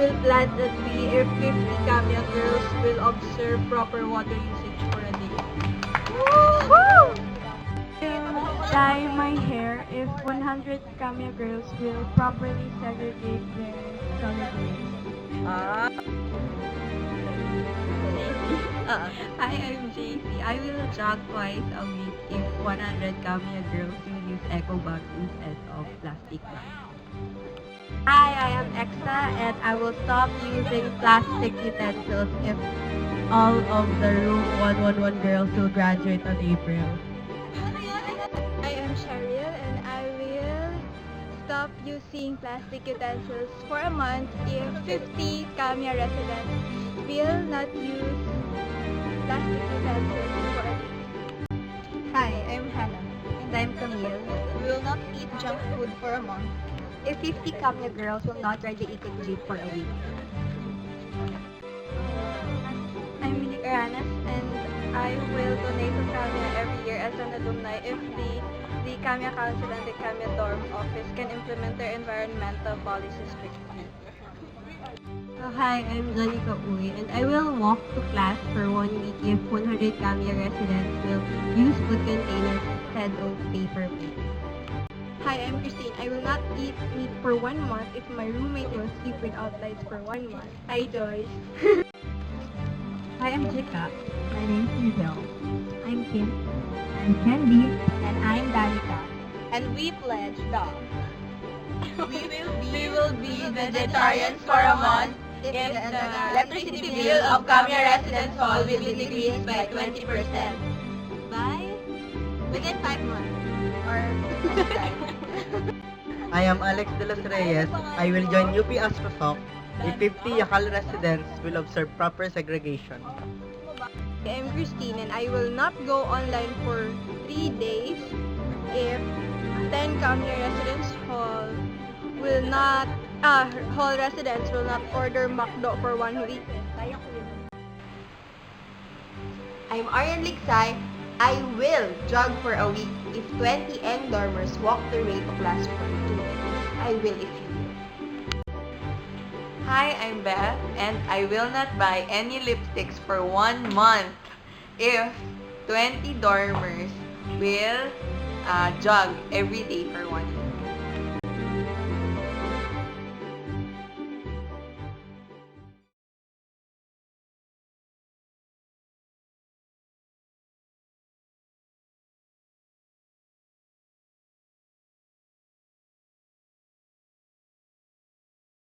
will plant a tree if 50 Kamya girls will observe proper water usage for a day. Dye my hair if 100 Kamya girls will properly segregate their solid waste. Hi, I'm JC. I will jog twice a week if 100 Kamya girls will use eco bags instead of plastic bags. Hi, I am Exa and I will stop using plastic utensils if all of the room 111 girls will graduate on April. I am Cheryl and I will stop using plastic utensils for a month if 50 Kamya residents will not use plastic utensils for a day. Hi, I'm Hannah. And I'm Camille. We will not eat junk food for a month if 50 Kamya girls will not ride the Ikot Jeep for a week. I'm Millie Caranas and I will donate to Kamya every year as an alumni if the Kamya Council and the Kamya Dorm Office can implement their environmental policies strictly. Hi, I'm Janica Uy, and I will walk to class for 1 week if 100 Kamya residents will use food containers instead of paper plates. Hi, I'm Christine. I will not eat meat for 1 month if my roommate will sleep without lights for 1 month. Hi, Joyce. Hi, I'm Jika. My name's Giselle. I'm Kim. I'm Candy. And I'm Danica. And we pledge the We will be vegetarians for a month if the electricity bill of Kamya Residence Hall will be decreased by 20%. Within 5 months. Or anytime. I am Alex de los Reyes. I will join UP Astrosoc if 50 Yakal residents will observe proper segregation. I'm Christine and I will not go online for 3 days if 10 Kamya Residence Hall will not, hall residents will not order McDo for 1 week. I'm Arian Liksay. I will jog for a week if 20 N dormers walk their way to class for 2 weeks. I will if you will. Hi, I'm Beth, and I will not buy any lipsticks for 1 month if 20 dormers will jog every day for 1 week.